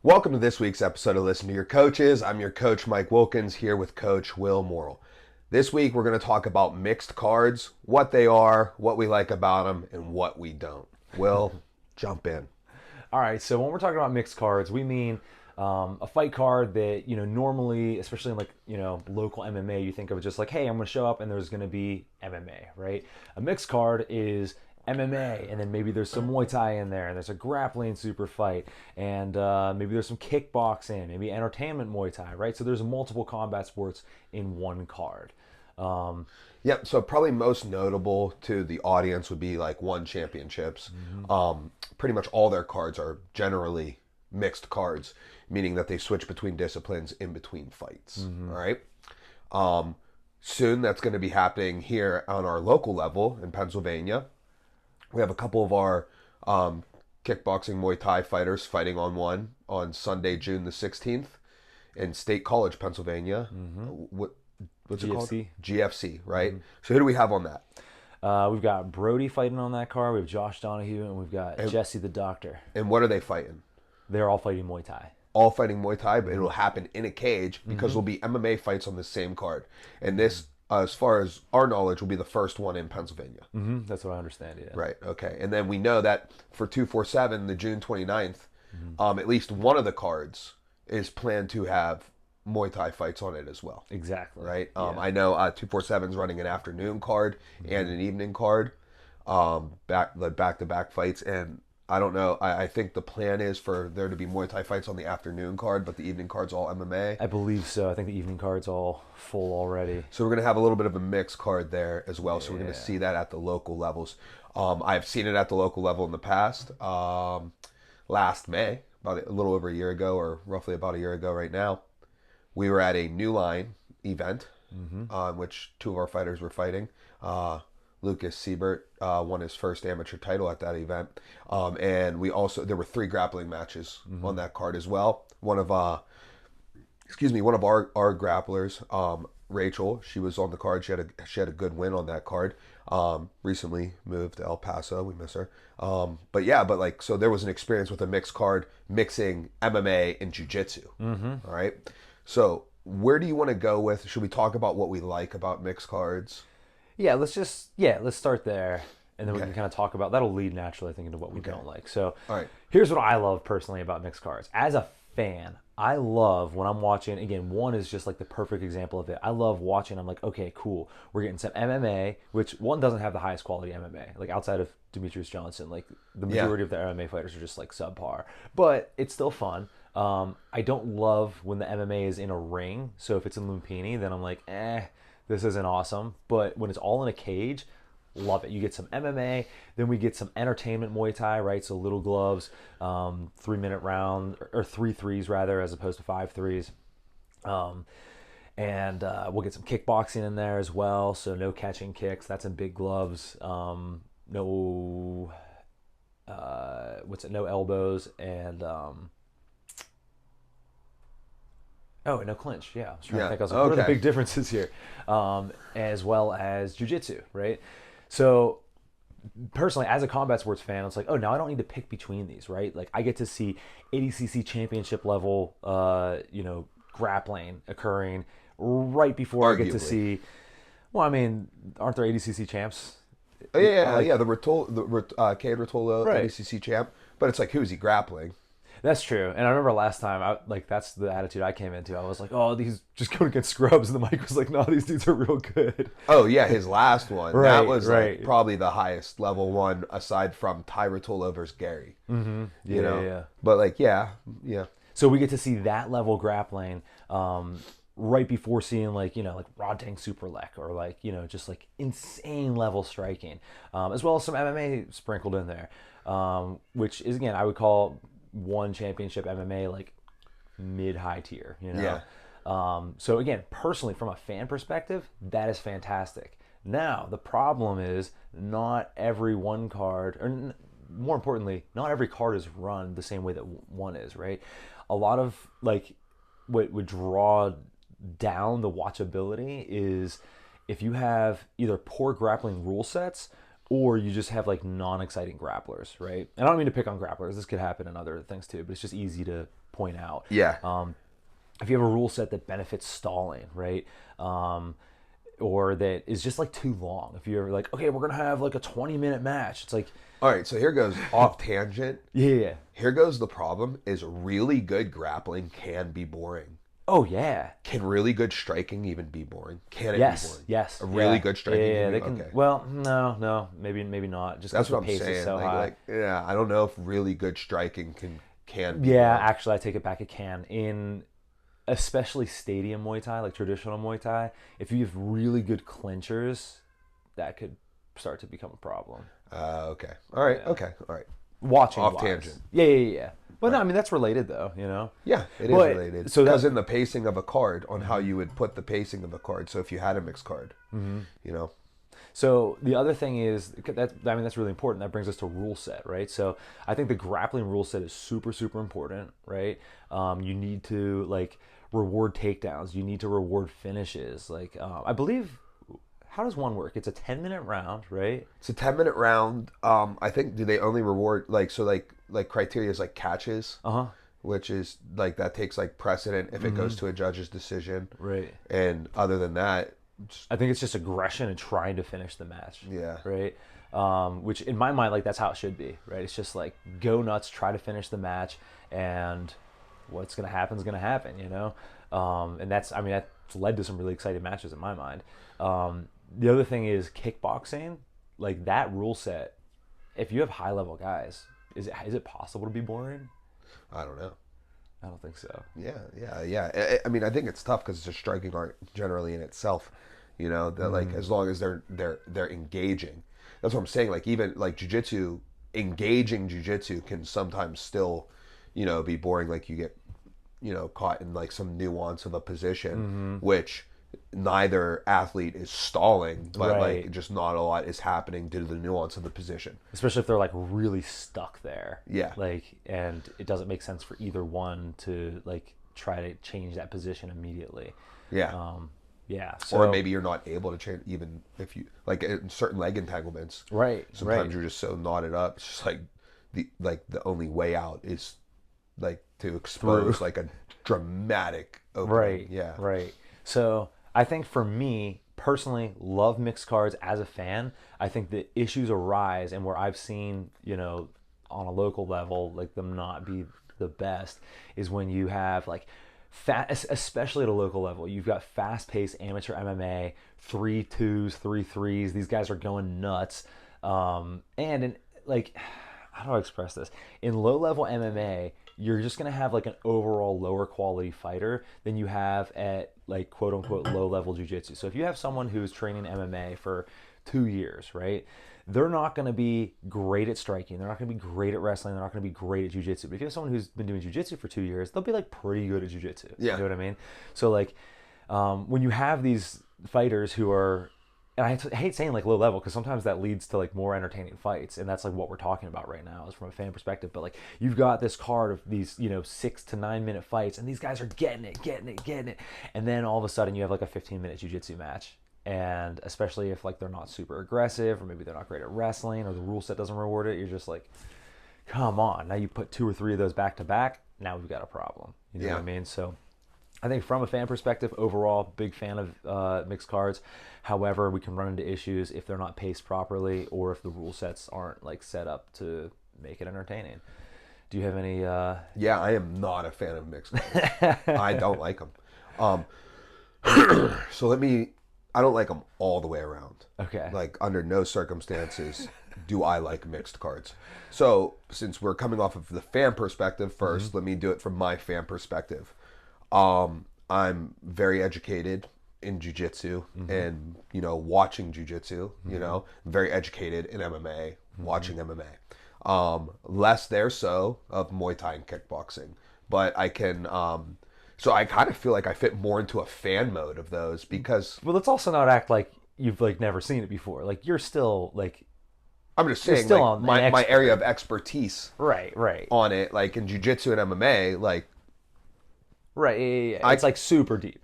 Welcome to this week's episode of Listen to Your Coaches. I'm your coach, Mike Wilkins, here with Coach Will Morrill. This week, we're going to talk about mixed cards, what they are, what we like about them, and what we don't. Will, jump in. All right, so when we're talking about mixed cards, we mean a fight card that, normally, especially in local MMA, you think of it just like, hey, I'm going to show up and there's going to be MMA, right? A mixed card is MMA, and then maybe there's some Muay Thai in there, and there's a grappling super fight, and maybe there's some kickboxing, maybe entertainment Muay Thai, right? So there's multiple combat sports in one card. Yep, so probably most notable to the audience would be like One Championships. Pretty much all their cards are generally mixed cards, meaning that they switch between disciplines in between fights. All right. Soon that's going to be happening here on our local level in Pennsylvania. We have a couple of our kickboxing Muay Thai fighters fighting on one on Sunday, June the 16th in State College, Pennsylvania. What's it called? GFC, right? So who do we have on that? We've got Brody fighting on that card. We have Josh Donahue, and we've got Jesse the Doctor. And what are they fighting? They're all fighting Muay Thai. All fighting Muay Thai, but it'll happen in a cage because there'll be MMA fights on the same card. And this, as far as our knowledge, will be the first one in Pennsylvania. That's what I understand, yeah. Right, okay. And then we know that for 247, the June 29th, at least one of the cards is planned to have Muay Thai fights on it as well. Exactly. Right? I know 247 is running an afternoon card and an evening card, back-to-back fights. And I don't know, I think the plan is for there to be Muay Thai fights on the afternoon card, but the evening card's all MMA. I believe so. I think the evening card's all full already. So we're going to have a little bit of a mixed card there as well. So we're going to see that at the local levels. I've seen it at the local level in the past. Last May, about a little over a year ago, or roughly about a year ago right now, we were at a New Line event in which two of our fighters were fighting. Lucas Siebert won his first amateur title at that event. And there were 3 grappling matches on that card as well. One of our grapplers, Rachel, she was on the card. She had a good win on that card. Recently moved to El Paso. We miss her. So there was an experience with a mixed card mixing MMA and jiu-jitsu. All right. So where do you want to go with? Should we talk about what we like about mixed cards? Yeah, let's start there, and then we can kind of talk about, that'll lead naturally, I think, into what we don't like. So here's what I love personally about mixed cards. As a fan, I love when I'm watching, again, one is just like the perfect example of it. I love watching, I'm like, okay, cool. We're getting some MMA, which one doesn't have the highest quality MMA. Like outside of Demetrius Johnson, like the majority of the MMA fighters are just like subpar. But it's still fun. I don't love when the MMA is in a ring. So if it's in Lumpini, then I'm like, this isn't awesome. But when it's all in a cage, love it. You get some MMA, then we get some entertainment Muay Thai, right? So little gloves, 3-minute round, or 3 threes rather, as opposed to 5 threes. And we'll get some kickboxing in there as well. So no catching kicks. That's in big gloves. No elbows, and no clinch. Yeah, I was trying to think. I was like, what are the big differences here? As well as jiu-jitsu, right? So personally, as a combat sports fan, it's like, now I don't need to pick between these, right? Like I get to see ADCC championship level, grappling occurring right before I get to see. Well, I mean, aren't there ADCC champs? The Cade Rotolo ADCC champ, but it's like, who's he grappling? That's true. And I remember last time, that's the attitude I came into. I was like, these just going against scrubs. And the mic was like, no, these dudes are real good. Oh, yeah, his last one. That was like probably the highest level one aside from Ty Rotolo versus Gary. Yeah. But yeah. So we get to see that level grappling right before seeing like Rodtang Superlek or just like insane level striking, as well as some MMA sprinkled in there, which is, again, I would call One Championship MMA like mid-high tier, so again, personally, from a fan perspective, that is fantastic. Now the problem is not every one card, or more importantly, not every card is run the same way that one is, right? A lot of what would draw down the watchability is if you have either poor grappling rule sets or you just have non-exciting grapplers, right? And I don't mean to pick on grapplers. This could happen in other things too, but it's just easy to point out. Yeah. If you have a rule set that benefits stalling, right? Or that is just like too long. If you're like, okay, we're gonna have like a 20-minute match, it's like, All right, so here goes off tangent. yeah, Here goes the problem: is really good grappling can be boring. oh yeah, Can really good striking even be boring? Can it be yes, boring? yes, A really yeah. good striking. Yeah, can they be, can. okay. Well, no, maybe not. Just That's because what the I'm pace saying. is so high. Yeah, I don't know if really good striking can be. Yeah, boring. actually, I take it back. It can in especially stadium Muay Thai, like traditional Muay Thai. If you have really good clinchers, that could start to become a problem. Okay. All right. Yeah. Okay. All right. Watching Off wise. tangent. Yeah. But no, I mean that's related though, you know. Yeah, it is But- related. so Because that- in the pacing of a card, on how you would put the pacing of a card. So if you had a mixed card, you know. So the other thing is that that's really important. That brings us to rule set, right? So I think the grappling rule set is super important, right? You need to like reward takedowns. You need to reward finishes. Like I believe, how does one work? It's a 10-minute round, right? It's a 10-minute round. I think do they only reward like criteria is like catches, which is like that takes like precedent if it goes to a judge's decision, Right. and other than that, I think it's just aggression and trying to finish the match. Yeah. Right. Which in my mind, like that's how it should be, right? It's just like go nuts, try to finish the match, and what's gonna happen is gonna happen, you know. And that's led to some really exciting matches in my mind. The other thing is kickboxing, like that rule set. If you have high level guys, is it possible to be boring? I don't know. I don't think so. Yeah. I mean, I think it's tough because it's a striking art generally in itself. You know that like as long as they're engaging, that's what I'm saying. Like even like jujitsu, engaging jujitsu can sometimes still, be boring. Like you get, caught in like some nuance of a position, which neither athlete is stalling, but Right. like just not a lot is happening due to the nuance of the position. Especially if they're like really stuck there. Yeah. Like, and it doesn't make sense for either one to like try to change that position immediately. Yeah. Yeah. So, Or maybe you're not able to change even if you like in certain leg entanglements. right. Sometimes right. you're just so knotted up. It's just like the only way out is like to expose like a dramatic opening. Right. Yeah. Right. So I think for me personally, love mixed cards as a fan. I think the issues arise, and where I've seen, on a local level, like them not be the best, is when you have like especially at a local level, you've got fast-paced amateur MMA, 3-2s, 3-3s. These guys are going nuts, and in like, how do I express this? In low-level MMA, you're just gonna have like an overall lower quality fighter than you have at like quote unquote low level jiu-jitsu. So if you have someone who's training MMA for 2 years, right? They're not going to be great at striking. They're not going to be great at wrestling. They're not going to be great at jiu-jitsu. But if you have someone who's been doing jiu-jitsu for 2 years, they'll be like pretty good at jiu-jitsu. Yeah. You know what I mean? So like when you have these fighters who are, and I hate saying like low level because sometimes that leads to like more entertaining fights, and that's like what we're talking about right now is from a fan perspective. But like you've got this card of these 6 to 9 minute fights, and these guys are getting it, and then all of a sudden you have like a 15-minute jiu-jitsu match, and especially if like they're not super aggressive or maybe they're not great at wrestling or the rule set doesn't reward it, you're just like, come on, now you put 2 or 3 of those back to back, now we've got a problem. You know what I mean? So I think from a fan perspective, overall, big fan of mixed cards. However, we can run into issues if they're not paced properly or if the rule sets aren't like set up to make it entertaining. Do you have any? Yeah, I am not a fan of mixed cards. I don't like them. So I don't like them all the way around. Okay. Like under no circumstances do I like mixed cards. So since we're coming off of the fan perspective first, let me do it from my fan perspective. I'm very educated in jiu-jitsu and, watching jiu-jitsu, I'm very educated in MMA, watching MMA. Less there so of Muay Thai and kickboxing, but I can, so I kind of feel like I fit more into a fan mode of those because... Well, let's also not act like you've like never seen it before. Like you're still like... I'm just saying still like on my area of expertise Right. on it, like in jiu-jitsu and MMA, like... Right, yeah. It's like super deep.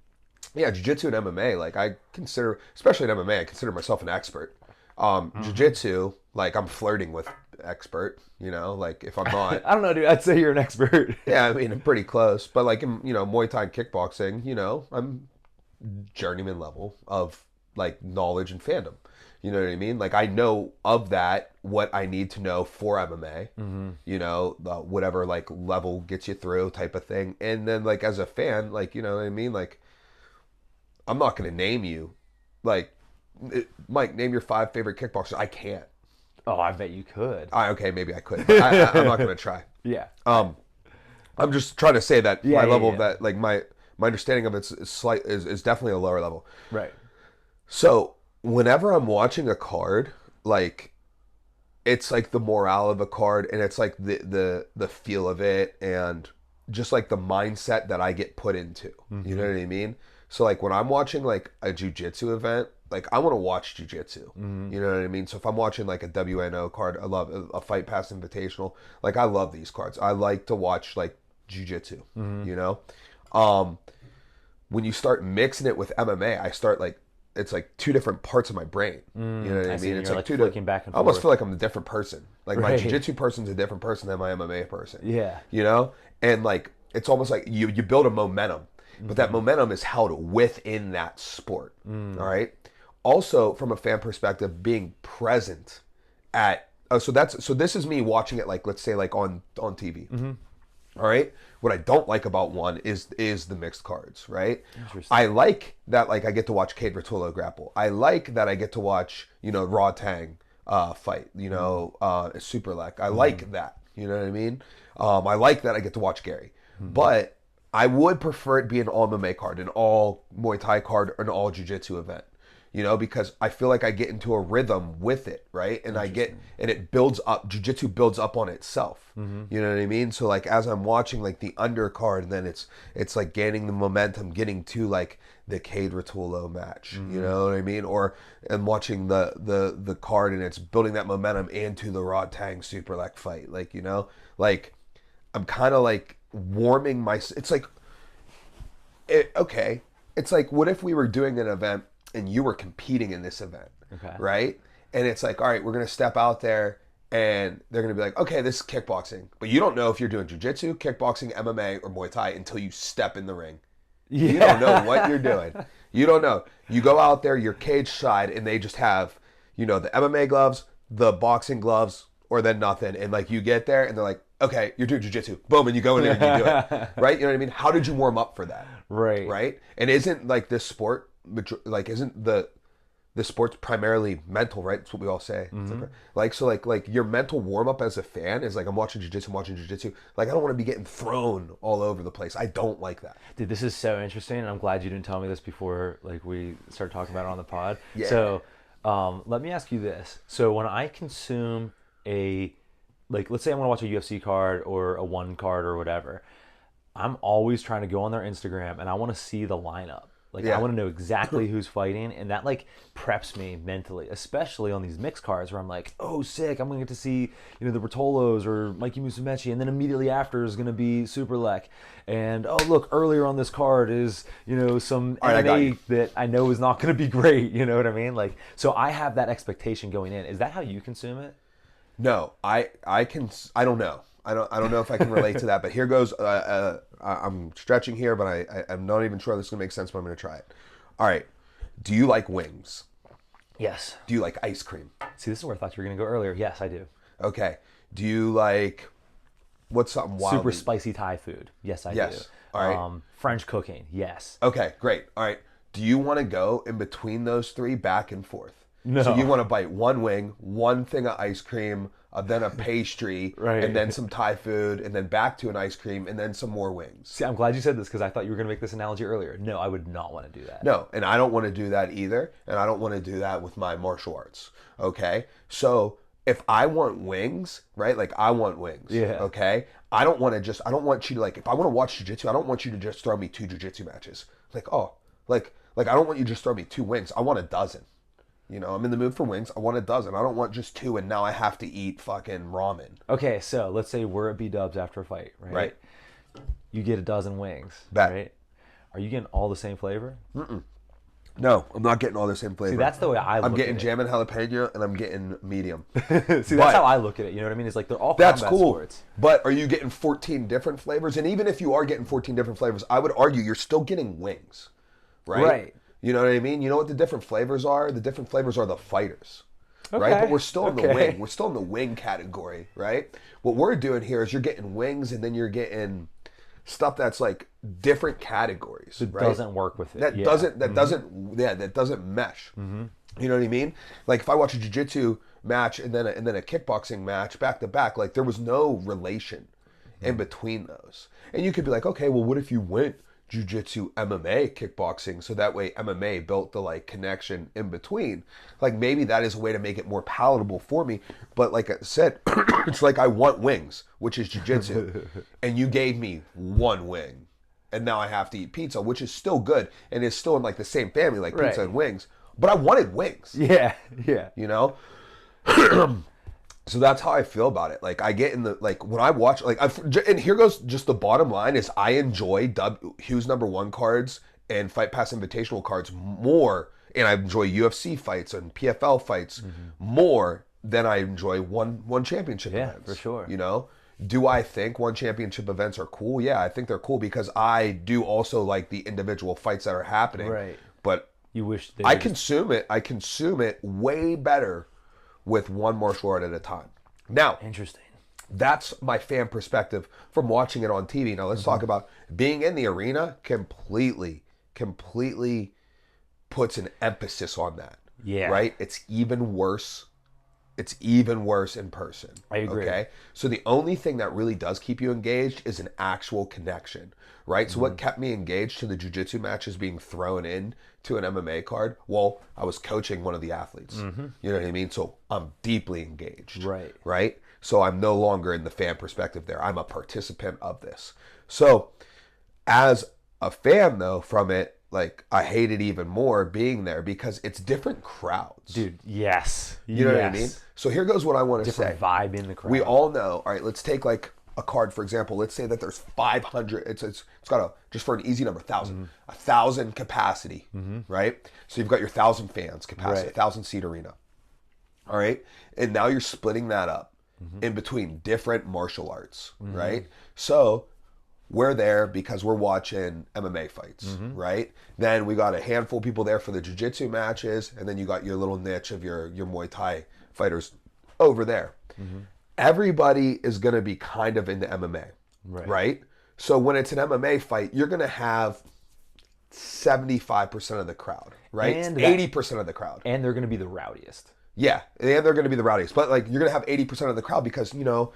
Yeah, jiu-jitsu and MMA, like I consider, especially in MMA, I consider myself an expert. Jiu-jitsu, like I'm flirting with expert, like if I'm not, I don't know, dude. I'd say you're an expert. yeah, I mean, I'm pretty close. But like in, Muay Thai and kickboxing, I'm journeyman level of like knowledge and fandom. You know what I mean? Like I know of that what I need to know for MMA. Whatever like level gets you through type of thing. And then like as a fan, like you know what I mean? Like I'm not gonna name you, like Mike, name your 5 favorite kickboxers. I can't. Oh, I bet you could. Okay, maybe I could. But I'm not gonna try. Yeah. I'm just trying to say that my level of yeah. that, like my understanding of it's is definitely a lower level. Right. So whenever I'm watching a card, like it's like the morale of a card, and it's like the feel of it, and just like the mindset that I get put into. You know what I mean? So like when I'm watching like a jiu-jitsu event, like I want to watch jiu-jitsu. You know what I mean? So if I'm watching like a WNO card, I love a Fight Pass Invitational. Like I love these cards. I like to watch like jiu-jitsu. When you start mixing it with MMA, I start like it's like 2 different parts of my brain. You know what I mean? It's like 2 flicking back and I almost forth. feel like I'm a different person. Like my Right. jiu-jitsu person's a different person than my MMA person. Yeah. And like it's almost like you build a momentum, but that momentum is held within that sport. All right. Also, from a fan perspective, being present at so this is me watching it like let's say like on TV. All right. What I don't like about one is the mixed cards, right? I like that like I get to watch Cade Rotolo grapple. I like that I get to watch Raw Tang fight. Super Lek. I like that. You know what I mean? I like that I get to watch Gary, but I would prefer it be an all MMA card, an all Muay Thai card, or an all Jiu-Jitsu event. Because I feel like I get into a rhythm with it, right? And it builds up, jiu-jitsu builds up on itself. You know what I mean? So like as I'm watching like the undercard, then it's like gaining the momentum, getting to like the Cade Rotolo match. You know what I mean? Or I'm watching the card and it's building that momentum into the Raw Tang Super Lek fight. Like, like I'm kind of like warming my, it's like, okay. It's like, what if we were doing an event and you were competing in this event, right? And it's like, all right, we're going to step out there and they're going to be like, okay, this is kickboxing. But you don't know if you're doing jiu-jitsu, kickboxing, MMA, or Muay Thai until you step in the ring. Yeah. You don't know what you're doing. You don't know. You go out there, you're cage side, and they just have, the MMA gloves, the boxing gloves, or then nothing. And like you get there and they're like, okay, you're doing jiu-jitsu. Boom, and you go in there and you do it. Right? You know what I mean? How did you warm up for that? Right. Right? And isn't like this sport, like isn't the sport's primarily mental, right? That's what we all say. Like so like your mental warm up as a fan is like I'm watching jiu-jitsu. Like I don't want to be getting thrown all over the place. I don't like that. Dude, this is so interesting, and I'm glad you didn't tell me this before like we started talking about it on the pod. Yeah. So let me ask you this. So when I consume like let's say I want to watch a UFC card or a one card or whatever, I'm always trying to go on their Instagram and I want to see the lineup. Like I want to know exactly who's fighting, and that like preps me mentally, especially on these mixed cards where I'm like, oh sick, I'm gonna get to see the Bertolos or Mikey Musumeci, and then immediately after is gonna be Super Lek, and oh look, earlier on this card is some MMA that I know is not gonna be great. You know what I mean? Like so I have that expectation going in. Is that how you consume it? No, I don't know. I don't know if I can relate to that, but here goes. I'm stretching here, but I'm not even sure this is gonna make sense, but I'm gonna try it. All right. Do you like wings? Yes. Do you like ice cream? See, this is where I thought you were gonna go earlier. Yes, I do. Okay. Do you like what's something wild? Super spicy Thai food? Yes, I do. All right. French cooking? Yes. Okay, great. All right. Do you want to go in between those 3 back and forth? No. So you want to bite one wing, one thing of ice cream, then a pastry, right. and then some Thai food, and then back to an ice cream, and then some more wings. See, I'm glad you said this because I thought you were going to make this analogy earlier. No, I would not want to do that. No, and I don't want to do that either, and I don't want to do that with my martial arts, okay? So if I want wings, right, like I want wings, okay? I don't want you to, like, if I want to watch jiu-jitsu, I don't want you to just throw me 2 jiu-jitsu matches. Like, oh, like I don't want you to just throw me 2 wings. I want a dozen. I'm in the mood for wings. I want a dozen. I don't want just 2 and now I have to eat fucking ramen. Okay, so let's say we're at B-dubs after a fight, right? Right. You get a dozen wings, Bet. right? Are you getting all the same flavor? No, I'm not getting all the same flavor. See, that's the way I look I'm getting at jam and jalapeno, and I'm getting medium. it. See, that's how I look at it. You know what I mean? It's like they're all That's combat cool. sports. But are you getting 14 different flavors? And even if you are getting 14 different flavors, I would argue you're still getting wings, right? Right. You know what I mean? You know what the different flavors are? The different flavors are the fighters. Right? Okay. But we're still in the Okay. wing. We're still in the wing category, right? What we're doing here is you're getting wings and then you're getting stuff that's like different categories. It right? doesn't work with it. That Yeah. doesn't that doesn't mesh. You know what I mean? Like if I watch a jiu-jitsu match and then a kickboxing match back to back, like there was no relation in between those. And you could be like, okay, well, what if you went jiu-jitsu, MMA, kickboxing, so that way MMA built the like connection in between? Like maybe that is a way to make it more palatable for me. But like I said, it's like I want wings, which is jiu-jitsu, and you gave me one wing. And now I have to eat pizza, which is still good and is still in like the same family, like pizza Right. and wings. But I wanted wings, Yeah. Yeah. you know? So that's how I feel about it. Like I get in the, like when I watch, like, and here goes just the bottom line is I enjoy Hughes #1 cards and Fight Pass Invitational cards more. And I enjoy UFC fights and PFL fights more than I enjoy one championship Yeah, events. for sure. You know? Do I think one championship events are cool? Yeah, I think they're cool because I do also like the individual fights that are happening. Right. But You wish they I were just- consume it way better with one martial art at a time. Now, Interesting. that's my fan perspective from watching it on TV. Now let's talk about being in the arena. Completely puts an emphasis on that. Yeah. Right? It's even worse. It's even worse in person. I agree. Okay? So the only thing that really does keep you engaged is an actual connection, right? So what kept me engaged to the jiu-jitsu matches being thrown in to an MMA card? Well, I was coaching one of the athletes. You know what I mean? So I'm deeply engaged. Right. Right? So I'm no longer in the fan perspective there. I'm a participant of this. So as a fan though from it, like I hate it even more being there because it's different crowds. Dude, yes. You know what I mean? So here goes what I want to say. Different vibe in the crowd. We all know. All right, let's take like a card for example. Let's say that there's 500. It's got a just for an easy number, 1,000. 1,000 capacity, right? So you've got your 1,000 fans capacity, Right. 1,000 seat arena. All right, and now you're splitting that up in between different martial arts, right? So we're there because we're watching MMA fights, right? Then we got a handful of people there for the jiu-jitsu matches, and then you got your little niche of your Muay Thai fighters over there. Everybody is going to be kind of into MMA, right? So when it's an MMA fight, you're going to have 75% of the crowd, right? And 80% of the crowd. And they're going to be the rowdiest. Yeah, and they're going to be the rowdiest. But like you're going to have 80% of the crowd because, you know,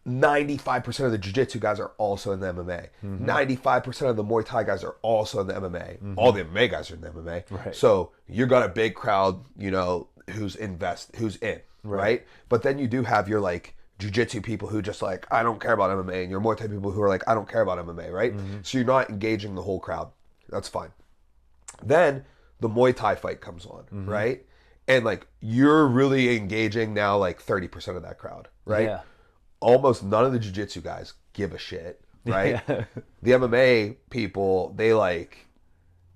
95% of the jiu-jitsu guys are also in the MMA. 95% of the Muay Thai guys are also in the MMA. All the MMA guys are in the MMA. Right. So you got a big crowd, you know, who's in, right? But then you do have your like jiu-jitsu people who just like, I don't care about MMA, and your Muay Thai people who are like, I don't care about MMA, right? So you're not engaging the whole crowd. That's fine. Then the Muay Thai fight comes on, right? And like you're really engaging now like 30% of that crowd, right? Yeah. Almost none of the jiu-jitsu guys give a shit, right? Yeah. The MMA people, they like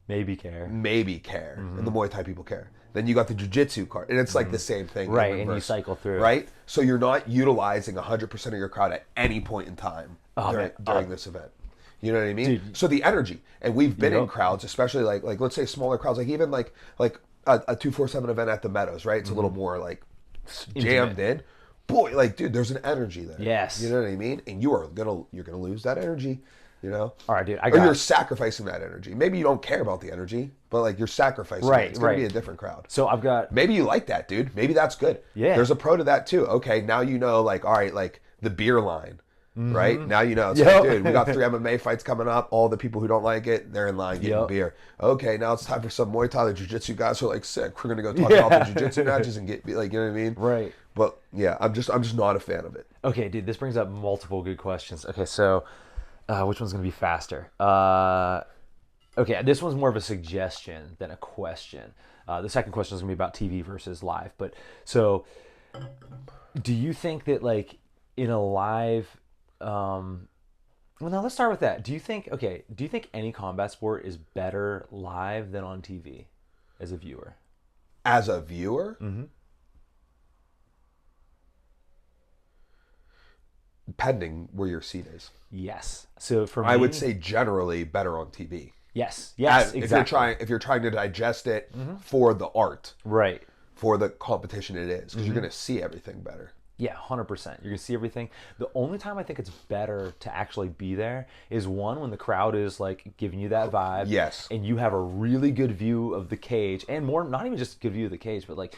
Maybe care. maybe care, and the Muay Thai people care. Then you got the jiu-jitsu card, and it's like the same thing, in Right, and you reverse, cycle through. right? So you're not utilizing 100% of your crowd at any point in time during this event. You know what I mean? Dude. So the energy, and we've been in Yep. crowds, especially like let's say smaller crowds, like even like a 247 event at the Meadows, right? It's a little more like jammed in. Boy, like dude, there's an energy there. Yes. You know what I mean? And you're gonna lose that energy. You know? All right, dude. Or you're sacrificing that energy. Maybe you don't care about the energy, but like you're sacrificing Right, it. It's gonna right. be a different crowd. So I've got Maybe you like that, dude. Maybe that's good. Yeah. There's a pro to that too. Okay, now you know, like, all right, like the beer line, right? Now you know. It's Yep. like, dude, we got 3 MMA fights coming up. All the people who don't like it, they're in line getting Yep. beer. Okay, now it's time for some Muay Thai. The jiu-jitsu guys are like sick. We're gonna go talk about the jiu-jitsu matches and get like, you know what I mean? Right. But yeah, I'm just not a fan of it. Okay, dude, this brings up multiple good questions. Okay, so which one's going to be faster? Okay, this one's more of a suggestion than a question. The second question is going to be about TV versus live. But so, do you think that like in a live Well, now let's start with that. Do you think any combat sport is better live than on TV as a viewer? As a viewer, depending where your seat is. Yes. So for I me, would say generally better on TV. yes, exactly. If you're trying to digest it for the art, Right. for the competition it is, because you're going to see everything better. Yeah, 100%. You're gonna see everything. The only time I think it's better to actually be there is one when the crowd is like giving you that vibe. Yes. And you have a really good view of the cage, and more, not even just a good view of the cage, but like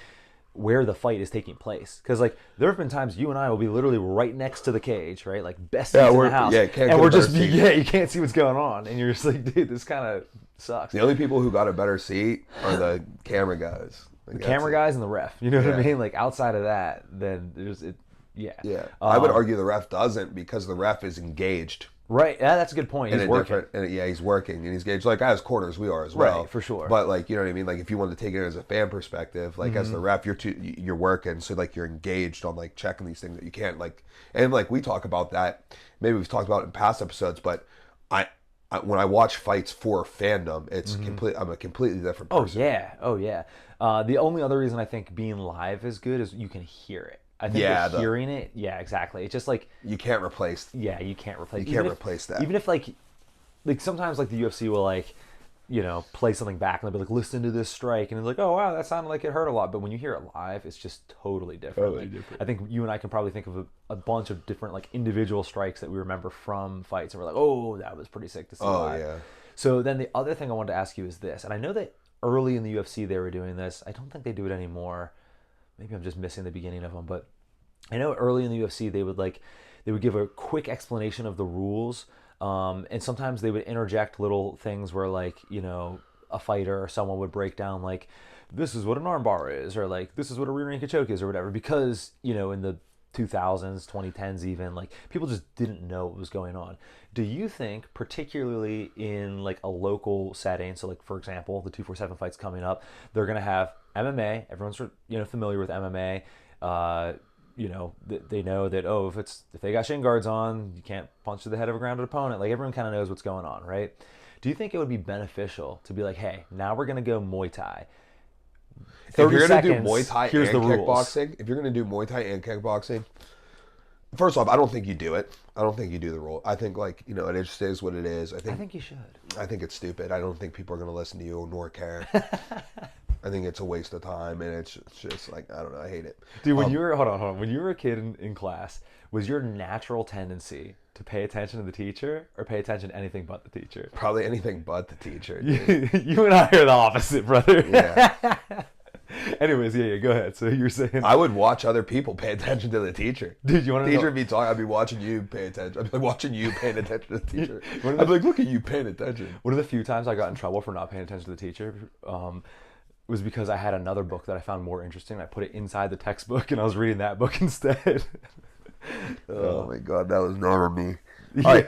where the fight is taking place. Because like there have been times you and I will be literally right next to the cage, right? Like best seats in the house, can't and get we're a better just seat. you can't see what's going on, and you're just like, dude, this kind of sucks. The only people who got a better seat are the camera guys. Like, The camera guys and the ref, you know what I Yeah. mean? Like outside of that, then there's it. Yeah. Yeah, I would argue the ref doesn't, because the ref is engaged Right. Yeah, that's a good point. in He's a working. different. He's working and he's engaged. Like as corners, we are as well, Right, for sure. But like, you know what I mean. Like if you wanted to take it as a fan perspective, like as the ref, you're working, so like you're engaged on like checking these things that you can't like. And like we talk about that. Maybe we've talked about it in past episodes, but when I watch fights for fandom, it's complete. I'm a completely different person. Oh yeah. The only other reason I think being live is good is you can hear it. I think Yeah, hearing it, yeah, exactly. It's just like, You can't replace. yeah, you can't replace. You can't replace that. Even if like sometimes like the UFC will like, play something back and they'll be like, listen to this strike, and it's like, oh wow, that sounded like it hurt a lot. But when you hear it live, it's just totally different. Totally Like, different. I think you and I can probably think of a bunch of different like individual strikes that we remember from fights, and we're like, oh, that was pretty sick to see live. Yeah. So then the other thing I wanted to ask you is this, and I know that early in the UFC they were doing this. I don't think they do it anymore. Maybe I'm just missing the beginning of them, but I know early in the UFC they would give a quick explanation of the rules, and sometimes they would interject little things where like a fighter or someone would break down like, this is what an armbar is, or like this is what a rear naked choke is, or whatever, because in the 2000s, 2010s even, like people just didn't know what was going on. Do you think, particularly in like a local setting, so like for example the 247 fights coming up, they're going to have MMA, everyone's familiar with MMA, they know that, oh, if they got shin guards on, you can't punch to the head of a grounded opponent. Like everyone kind of knows what's going on, right? Do you think it would be beneficial to be like, hey, now we're going to go Muay Thai? If you're going to do seconds, Muay Thai here's and the rules. kickboxing, if you're going to do Muay Thai and kickboxing, first off, I don't think you do it. I don't think you do the rule. I think it just is what it is. I think you should. I think it's stupid. I don't think people are going to listen to you nor care. I think it's a waste of time, and it's just like, I don't know. I hate it. Dude, when you were hold on, when you were a kid in class, was your natural tendency to pay attention to the teacher or pay attention to anything but the teacher? Probably anything but the teacher. Dude. You and I are the opposite, brother. Yeah. Anyways, yeah, go ahead. So you're saying I would watch other people pay attention to the teacher. Dude, you want to teacher know? would be talking. I'd be watching you pay attention. I'd be watching you paying attention to the teacher. I'd be like, look at you paying attention. One of the few times I got in trouble for not paying attention to the teacher was because I had another book that I found more interesting. I put it inside the textbook, and I was reading that book instead. Oh my god, that was never me. Yeah. All right.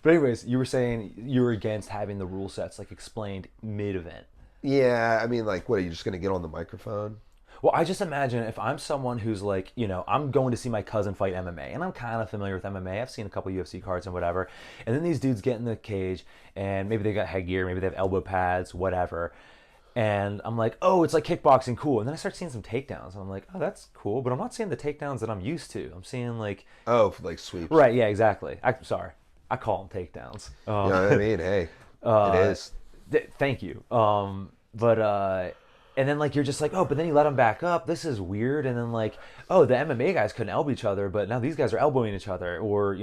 But anyways, you were saying you were against having the rule sets like explained mid-event. Yeah, I mean, like, what, are you just going to get on the microphone? Well, I just imagine if I'm someone who's like, I'm going to see my cousin fight MMA, and I'm kind of familiar with MMA. I've seen a couple UFC cards and whatever. And then these dudes get in the cage, and maybe they got headgear, maybe they have elbow pads, whatever. And I'm like, oh, it's like kickboxing, cool. And then I start seeing some takedowns, and I'm like, oh, that's cool. But I'm not seeing the takedowns that I'm used to. I'm seeing like, Oh, like sweeps. right, yeah, exactly. Sorry, I call them takedowns. You know what I mean? Hey, it is. Thank you. And then like you're just like, oh, but then you let them back up. This is weird. And then like, oh, the MMA guys couldn't elbow each other, but now these guys are elbowing each other, or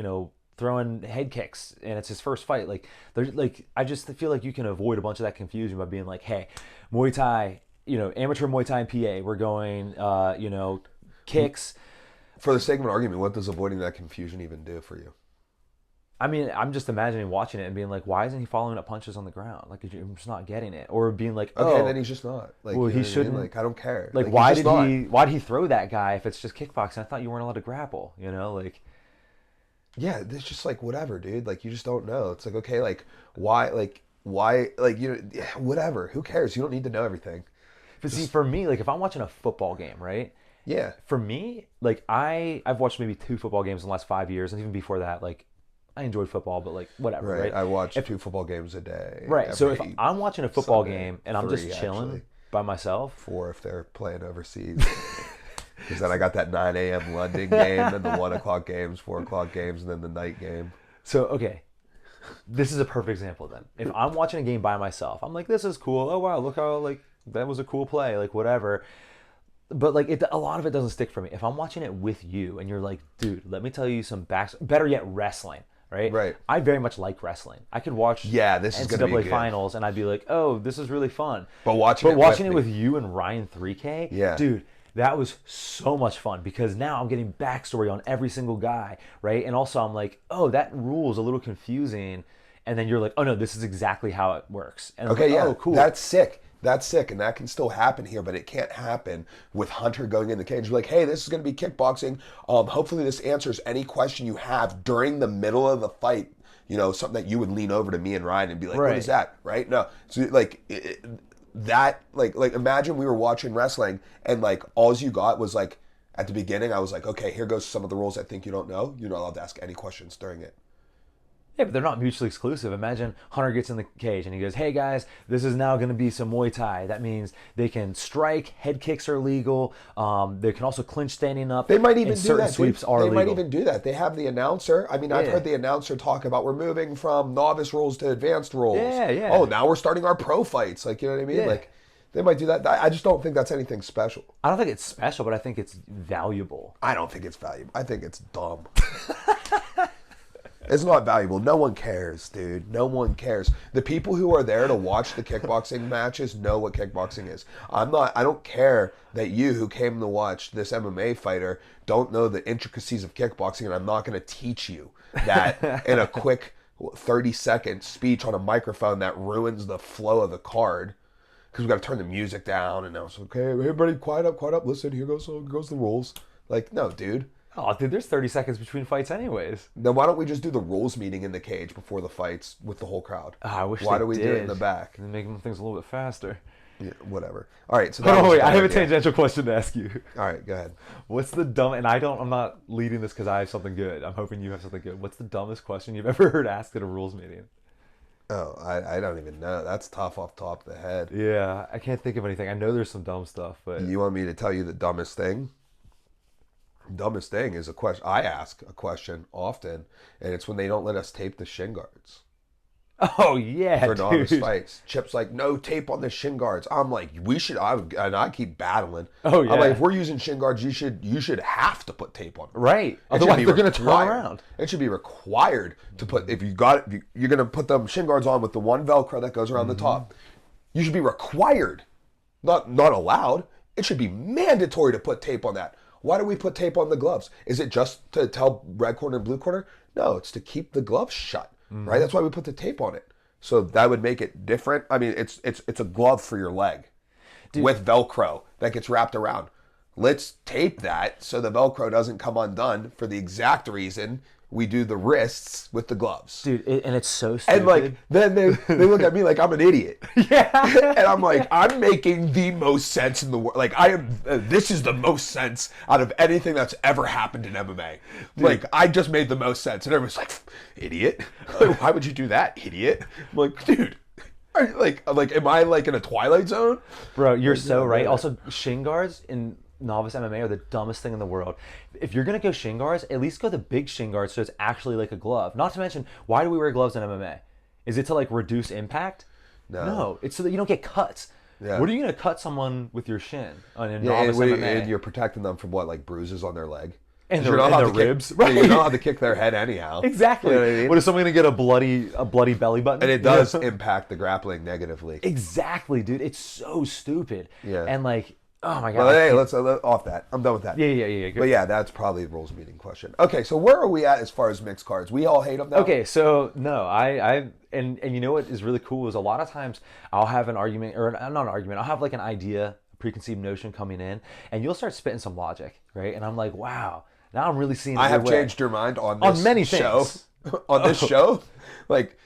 throwing head kicks, and it's his first fight. Like there's like, I just feel like you can avoid a bunch of that confusion by being like, hey, Muay Thai, amateur Muay Thai and PA, we're going, kicks. For the sake of an argument, what does avoiding that confusion even do for you? I mean, I'm just imagining watching it and being like, why isn't he following up punches on the ground? Like, I'm just not getting it. Or being like, Okay, oh, then he's just not. Like, well, you know he what I mean? shouldn't. Like, I don't care. Like, he's why just why did he throw that guy if it's just kickboxing? I thought you weren't allowed to grapple. Like, Yeah, it's just like whatever, dude. Like, you just don't know. It's like, okay, like why, whatever. Who cares? You don't need to know everything. but see, for me, like if I'm watching a football game, right? Yeah. For me, like I've watched maybe 2 football games in the last 5 years, and even before that, like I enjoyed football, but like whatever, right? I watch 2 football games a day. Right. So if I'm watching a football Sunday, game and I'm just 3 chilling actually. by myself, 4 if they're playing overseas. Because then I got that 9 a.m. London game, and the 1 o'clock games, 4 o'clock games, and then the night game. so okay, this is a perfect example then. If I'm watching a game by myself, I'm like, this is cool. Oh wow, look how like that was a cool play, like whatever. But like a lot of it doesn't stick for me. If I'm watching it with you and you're like, dude, let me tell you some better yet, wrestling, right? Right. I very much like wrestling. I could watch this is gonna be NCAA good. finals and I'd be like, oh, this is really fun. But watching it with you and Ryan 3K, Yeah. dude, that was so much fun because now I'm getting backstory on every single guy, right? And also I'm like, oh, that rule is a little confusing. And then you're like, oh no, this is exactly how it works. And I'm Okay, like, yeah, oh, cool. That's sick. That's sick, and that can still happen here, but it can't happen with Hunter going in the cage. Like, hey, this is going to be kickboxing. Hopefully this answers any question you have during the middle of the fight. You know, something that you would lean over to me and Ryan and be like, what is that? Right? No. So, like, imagine we were watching wrestling, and, like, all you got was, like, at the beginning, I was like, okay, here goes some of the rules I think you don't know. You're not allowed to ask any questions during it. Yeah, but they're not mutually exclusive. Imagine Hunter gets in the cage and he goes, hey guys, this is now going to be some Muay Thai. That means they can strike, head kicks are legal. They can also clinch standing up. They might even do certain that. Sweeps are they legal. might even do that. They have the announcer. I mean, I've heard the announcer talk about we're moving from novice rules to advanced rules. Yeah. Oh, now we're starting our pro fights. Like, you know what I mean? Yeah. Like, they might do that. I just don't think that's anything special. I don't think it's special, but I think it's valuable. I don't think it's valuable. I think it's dumb. It's not valuable. No one cares, dude. No one cares. The people who are there to watch the kickboxing matches know what kickboxing is. I don't care that you who came to watch this MMA fighter don't know the intricacies of kickboxing, and I'm not going to teach you that in a quick 30-second speech on a microphone that ruins the flow of the card. Because we've got to turn the music down, and now it's okay, everybody quiet up, listen, here goes the rules. Like, no, dude. Oh, dude, there's 30 seconds between fights anyways. Then why don't we just do the rules meeting in the cage before the fights with the whole crowd? I wish Why they do we do it in the back? And make things a little bit faster. Yeah, whatever. All right, so Oh, wait, I have a tangential question to ask you. All right, go ahead. What's the dumb, and I'm not leading this because I have something good. I'm hoping you have something good. What's the dumbest question you've ever heard asked at a rules meeting? Oh, I don't even know. That's tough off the top of the head. Yeah, I can't think of anything. I know there's some dumb stuff, but... You want me to tell you the dumbest thing? Dumbest thing is a question. I ask a question often, and it's when they don't let us tape the shin guards. Oh, yeah, For novice dude. fights. Chip's like, no tape on the shin guards. I'm like, and I keep battling. Oh, yeah. I'm like, if we're using shin guards, you should have to put tape on them. Right. It Otherwise, should be they're going to turn required. around. It should be required to put, if you're going to put them shin guards on with the one Velcro that goes around the top. You should be required, not allowed. It should be mandatory to put tape on that. Why do we put tape on the gloves? Is it just to tell red corner and blue corner? No, it's to keep the gloves shut, right? That's why we put the tape on it. So that would make it different. I mean, it's a glove for your leg with Velcro that gets wrapped around. Let's tape that so the Velcro doesn't come undone for the exact reason we do the wrists with the gloves. Dude, and it's so stupid. And like, then they look at me like I'm an idiot. Yeah. And I'm like, I'm making the most sense in the world. Like, this is the most sense out of anything that's ever happened in MMA. Dude. Like, I just made the most sense. And everyone's like, idiot? Like, why would you do that, idiot? I'm like, dude. Am I like in a Twilight Zone? Bro, you're so right. Also, shin guards in novice MMA are the dumbest thing in the world. If you're gonna go shin guards, at least go the big shin guards so it's actually like a glove. Not to mention, why do we wear gloves in MMA? Is it to like reduce impact? No, it's so that you don't get cuts. Yeah. What are you gonna cut someone with your shin on a novice MMA? And you're protecting them from what, like bruises on their leg? And their ribs. Right. You know how to kick their head anyhow. Exactly. You know what I mean? What is someone gonna get a bloody belly button? And it does impact the grappling negatively. Exactly, dude. It's so stupid. Yeah. And like, oh my god. Well, hey, let's off that. I'm done with that. Yeah. But yeah, that's probably the rules meeting question. Okay, so where are we at as far as mixed cards? We all hate them now? Okay, so no, and you know what is really cool is a lot of times I'll have an argument, or not an argument, I'll have like an idea, a preconceived notion coming in, and you'll start spitting some logic, right? And I'm like, wow, now I'm really seeing it I have your way. changed your mind on this many show. things. On this show? Like,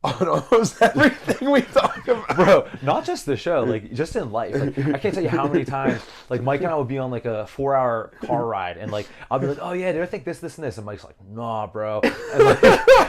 on almost everything we talk about. Bro, not just the show, like just in life. Like I can't tell you how many times like Mike and I would be on like a 4-hour car ride and like I'll be like, oh yeah, dude, I think this, and this, and Mike's like, nah, bro. And like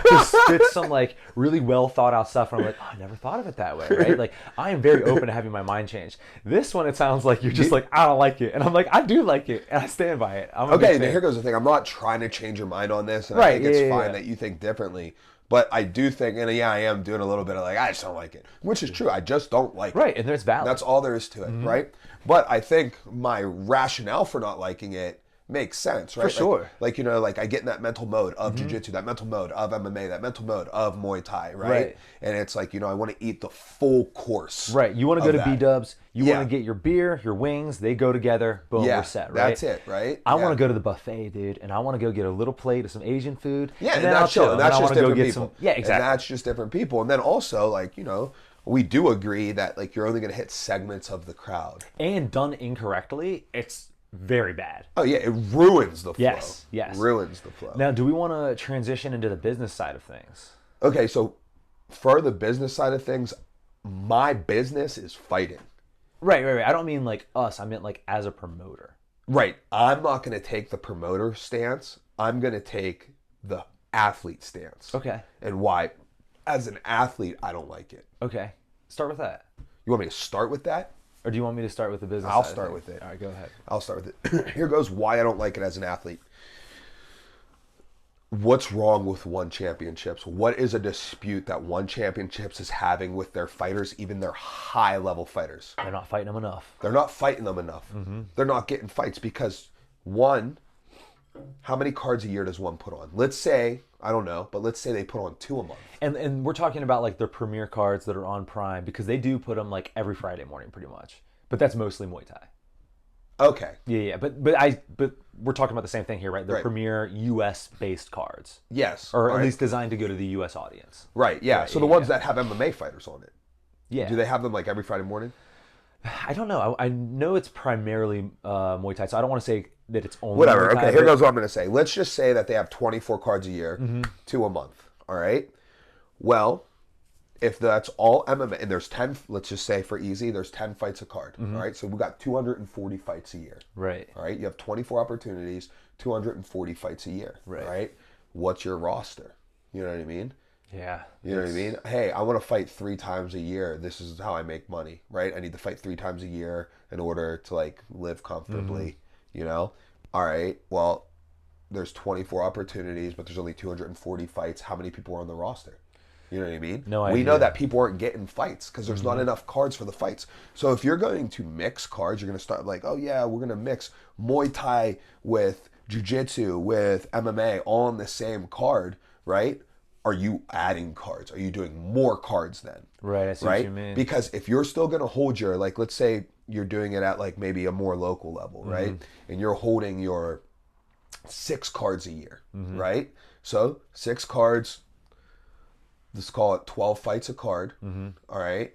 just spits some like really well thought out stuff and I'm like, oh, I never thought of it that way, right? Like I am very open to having my mind changed. This one it sounds like you're just like, I don't like it. And I'm like, I do like it and I stand by it. Okay, now here goes the thing. I'm not trying to change your mind on this, and I think it's fine that you think differently. But I do think, and yeah, I am doing a little bit of like, I just don't like it, which is true. I just don't like it. Right, and there's valid. That's all there is to it, right? But I think my rationale for not liking it makes sense, right? For sure. Like, you know, like I get in that mental mode of jiu-jitsu, that mental mode of MMA, that mental mode of Muay Thai, right? And it's like, you know, I want to eat the full course. Right. You want to go to B-dubs. You want to get your beer, your wings. They go together. Boom, we're set, right? That's it, right? I want to go to the buffet, dude, and I want to go get a little plate of some Asian food. Yeah, and then that's chill. And that's just different people. Yeah, exactly. And that's just different people. And then also, like, you know, we do agree that, like, you're only going to hit segments of the crowd. And done incorrectly, it's very bad. Oh, yeah, it ruins the flow. Yes. Ruins the flow. Now, do we want to transition into the business side of things? Okay, so for the business side of things, my business is fighting. Right. I don't mean like us. I meant like as a promoter. Right. I'm not going to take the promoter stance. I'm going to take the athlete stance. Okay. And why? As an athlete, I don't like it. Okay. Start with that. You want me to start with that? Or do you want me to start with the business I'll side start of with things? it. All right, go ahead. I'll start with it. Here goes why I don't like it as an athlete. What's wrong with One Championships? What is a dispute that One Championships is having with their fighters, even their high-level fighters? They're not fighting them enough. They're not fighting them enough. They're not getting fights because, one, how many cards a year does one put on? Let's say, I don't know, but let's say they put on 2 a month. And we're talking about like their premier cards that are on Prime because they do put them like every Friday morning pretty much. But that's mostly Muay Thai. Okay. Yeah. But we're talking about the same thing here, right? The premier U.S. based cards. Yes. Or at least designed to go to the U.S. audience. Right. Yeah. Right, so the ones that have MMA fighters on it. Yeah. Do they have them like every Friday morning? I don't know. I know it's primarily Muay Thai, so I don't want to say that it's only Whatever. Muay Thai, Okay. Here goes what I'm going to say. Let's just say that they have 24 cards a year, 2 a month. All right. Well, if that's all MMA, and there's 10, let's just say for easy, there's 10 fights a card. All right. So we got 240 fights a year. Right. All right. You have 24 opportunities, 240 fights a year. Right. Right. What's your roster? You know what I mean? Yeah. You know what I mean? Hey, I want to fight 3 times a year. This is how I make money, right? I need to fight 3 times a year in order to like live comfortably, you know? All right. Well, there's 24 opportunities, but there's only 240 fights. How many people are on the roster? You know what I mean? No idea. We know that people aren't getting fights because there's not enough cards for the fights. So if you're going to mix cards, you're going to start like, oh yeah, we're going to mix Muay Thai with Jiu-Jitsu with MMA all on the same card, right? Are you adding cards? Are you doing more cards then? Right, I see what you mean. Because if you're still going to hold your, like, let's say you're doing it at like maybe a more local level, right? And you're holding your 6 cards a year, right? So 6 cards, let's call it 12 fights a card, all right?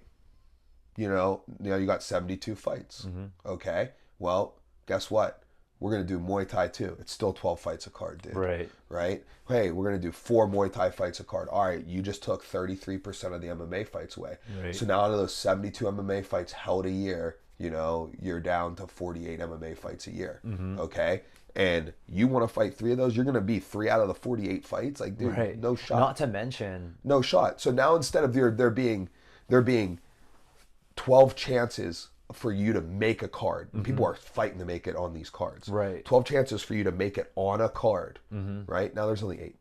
You know, you got 72 fights, okay? Well, guess what? We're going to do Muay Thai too. It's still 12 fights a card, dude. Right? Hey, we're going to do 4 Muay Thai fights a card. All right, you just took 33% of the MMA fights away. Right. So now out of those 72 MMA fights held a year, you know, you're down to 48 MMA fights a year, okay? And you want to fight 3 of those, you're going to be 3 out of the 48 fights? Like, dude, no shot. Not to mention... No shot. So now instead of there being 12 chances for you to make a card. People are fighting to make it on these cards. Right. 12 chances for you to make it on a card. Right? Now there's only 8.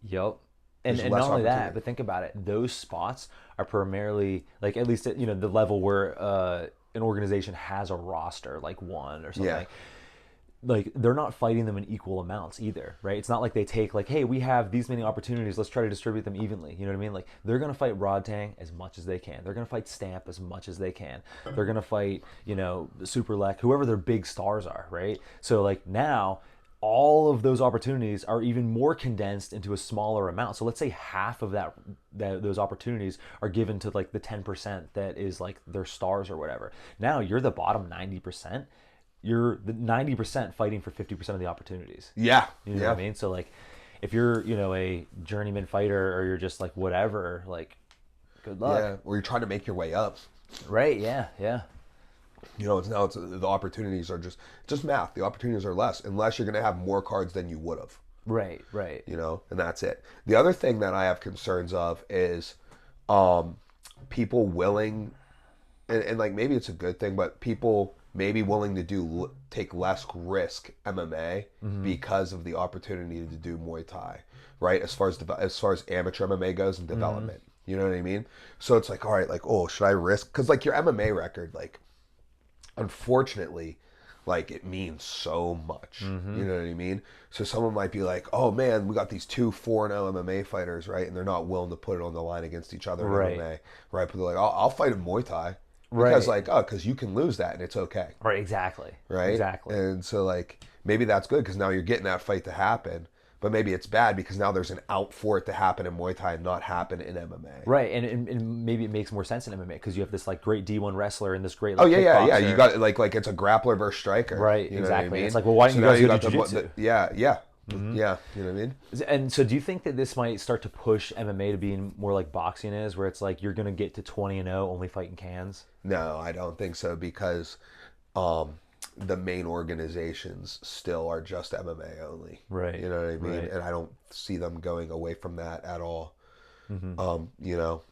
Yep. And not only that, but think about it. Those spots are primarily, like at least at, you know, the level where an organization has a roster, like one or something. Yeah. Like they're not fighting them in equal amounts either, right? It's not like they take like, hey, we have these many opportunities, let's try to distribute them evenly. You know what I mean? Like they're gonna fight Rodtang as much as they can. They're gonna fight Stamp as much as they can. They're gonna fight, you know, Superlek, whoever their big stars are, right? So like now, all of those opportunities are even more condensed into a smaller amount. So let's say half of those opportunities are given to like the 10% that is like their stars or whatever. Now you're the bottom 90%. You're the 90% fighting for 50% of the opportunities. Yeah. You know what I mean? So like, if you're, you know, a journeyman fighter or you're just like whatever, like good luck. Yeah, or you're trying to make your way up. Right. Yeah. Yeah. You know, it's the opportunities are just math. The opportunities are less unless you're going to have more cards than you would have. Right. Right. You know, and that's it. The other thing that I have concerns of is people willing, and like maybe it's a good thing, but people maybe willing to take less risk MMA because of the opportunity to do Muay Thai, right? As far as amateur MMA goes and development, you know what I mean? So it's like, all right, like, oh, should I risk? Because like your MMA record, like, unfortunately, like it means so much. You know what I mean? So someone might be like, "Oh man, we got these two 4-0 MMA fighters, right?" And they're not willing to put it on the line against each other in Right. MMA, right? But they're like, "I'll fight in Muay Thai." Right. Because like, oh, because you can lose that and it's okay, Right. Exactly. right? Exactly. And so like maybe that's good because now you're getting that fight to happen. But maybe it's bad because now there's an out for it to happen in Muay Thai and not happen in MMA. Right, and maybe it makes more sense in MMA because you have this like great D1 wrestler and this great Oh like, yeah. kickboxer. You got like it's a grappler versus striker, Right, You know what I exactly. mean? It's like, well, why don't you now guys go got to jiu-jitsu? yeah, yeah, you know what I mean? And so, do you think that this might start to push MMA to being more like boxing is, where it's like you're gonna get to 20-0 only fighting cans? No, I don't think so because the main organizations still are just MMA only. Right. You know what I mean? Right. And I don't see them going away from that at all. You know,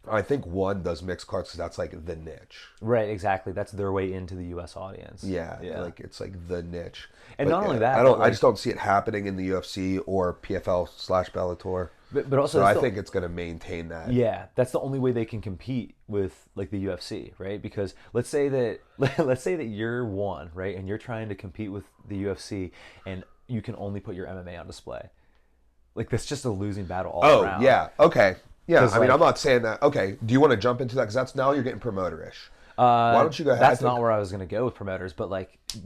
I think one does mixed cards because that's like the niche. Right, exactly. That's their way into the U.S. audience. Yeah, like it's like the niche. And not only that, I don't. but, like- I just don't see it happening in the UFC or PFL/Bellator. But also, So I still- think it's going to maintain that. yeah, that's the only way they can compete with like the UFC, right? Because let's say that you're one, right, and you're trying to compete with the UFC, and you can only put your MMA on display. Like that's just a losing battle all Oh around. yeah. Okay. Yeah. 'Cause, I mean, like- I'm not saying that. Okay. Do you want to jump into that? Because that's now you're getting promoter-ish. Why don't you go ahead? That's not where I was gonna go with promoters, but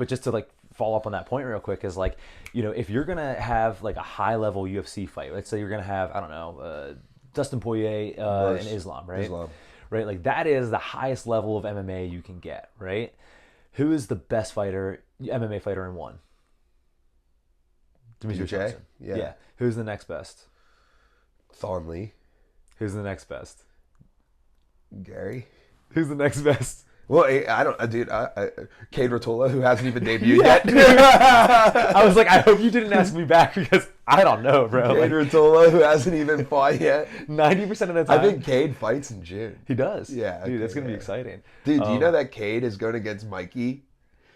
just to like follow up on that point real quick is like, you know, if you're gonna have like a high level UFC fight, let's say you're gonna have, I don't know, Dustin Poirier and Islam, right? Islam. Right, like that is the highest level of MMA you can get, right? Who is the best fighter, MMA fighter in one? Demetrius DJ? Johnson. Yeah. Who's the next best? Thornley, Who's the next best? Gary. Who's the next best? Well, I don't, dude. Cade Rotula, who hasn't even debuted yet. I was like, I hope you didn't ask me back because I don't know, bro. Cade Like, Rotula, who hasn't even fought yet. 90% of the time, I think Cade fights in June. he does. Yeah, dude, that's okay, gonna be yeah. exciting. Dude, do you know that Cade is going against Mikey?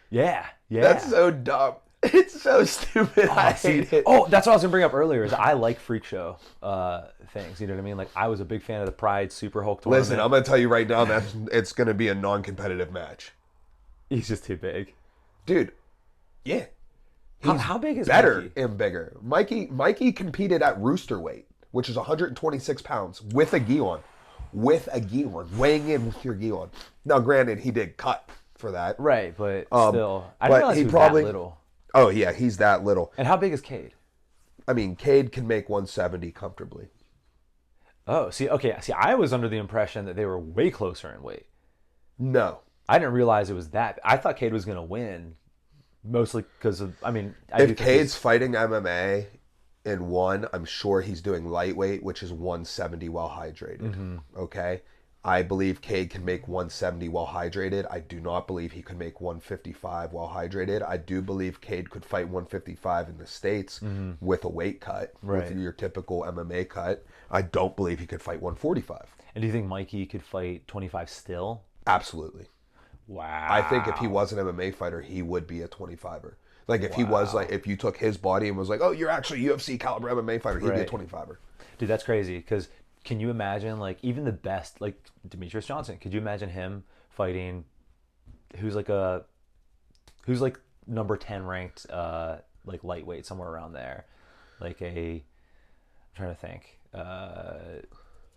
Yeah, yeah. That's so dumb. It's so stupid. I hate it. Oh, that's what I was gonna bring up earlier. Is I like freak show things. You know what I mean? Like I was a big fan of the Pride Super Hulk tournament. Listen, I'm going to tell you right now that it's going to be a non-competitive match. He's just too big. Dude, yeah. How big is Better Mikey? and bigger. Mikey competed at rooster weight, which is 126 pounds with a gi on. With a gi on. Weighing in with your gi on. Now, granted, he did cut for that. Right, but still, I but didn't realize he he was probably- that little. Oh, yeah, he's that little. And how big is Cade? I mean, Cade can make 170 comfortably. Oh, see, okay, see, I was under the impression that they were way closer in weight. No. I didn't realize it was that. I thought Cade was gonna win, mostly because of. I mean, I do If think Cade's fighting MMA in one, I'm sure he's doing lightweight, which is 170 while hydrated. Okay? I believe Cade can make 170 while hydrated. I do not believe he could make 155 while hydrated. I do believe Cade could fight 155 in the States with a weight cut, Right. with your typical MMA cut. I don't believe he could fight 145. And do you think Mikey could fight 25 still? Absolutely. Wow. I think if he was an MMA fighter, he would be a 25er. Like if he was like, if you took his body and was like, oh, you're actually UFC caliber MMA fighter, he'd be a Right. 25er. Dude, that's crazy. Because can you imagine, like, even the best, like Demetrius Johnson? Could you imagine him fighting? Who's like number 10 ranked, like lightweight somewhere around there, like I'm trying to think.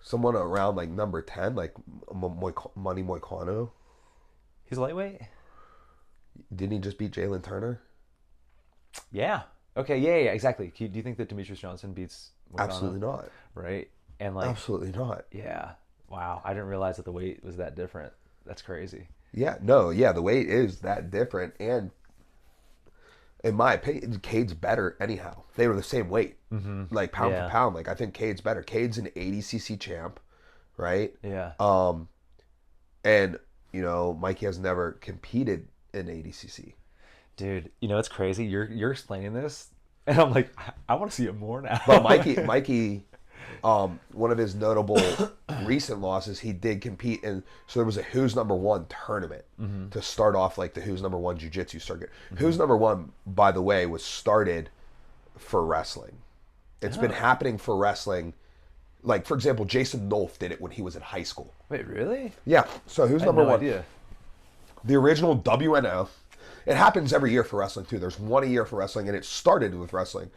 Someone around like number 10, like Money Moicano. He's lightweight. Didn't he just beat Jalen Turner? Yeah. Okay. Yeah. Exactly. Do you think that Demetrius Johnson beats Moicano? Absolutely not. Right. And like, Absolutely not. yeah. Wow. I didn't realize that the weight was that different. That's crazy. Yeah, no, yeah, the weight is that different. And in my opinion, Cade's better anyhow. They were the same weight, like pound Yeah. for pound. Like I think Cade's better. Cade's an 80cc champ, right? Yeah. And you know, Mikey has never competed in 80cc. Dude, you know it's crazy. You're explaining this, and I'm like, I want to see it more now. But Mikey, one of his notable recent losses, he did compete in. So there was a Who's Number One tournament to start off like the Who's Number One Jiu-Jitsu circuit. Who's Number One, by the way, was started for wrestling. It's been happening for wrestling. Like for example, Jason Nolf did it when he was in high school. Wait, really? Yeah. So Who's I had Number no One? idea. The original WNO. It happens every year for wrestling too. There's one a year for wrestling, and it started with wrestling.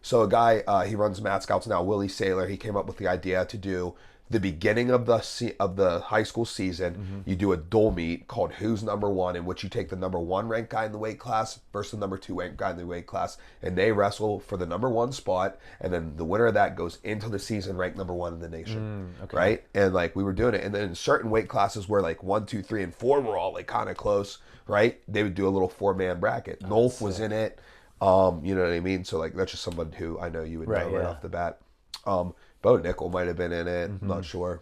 So a guy, he runs Mad Scouts now, Willie Saylor. He came up with the idea to do the beginning of the high school season. You do a dual meet called Who's Number One, in which you take the number one ranked guy in the weight class versus the number two ranked guy in the weight class, and they wrestle for the number one spot. And then the winner of that goes into the season ranked number one in the nation, right? And like we were doing it, and then in certain weight classes where like 1, 2, 3, and 4 were all like kind of close, right? They would do a little 4-man bracket. Nolf was in it. You know what I mean? So like that's just someone who I know you would know right off the bat. Bo Nickel might have been in it. I'm not sure.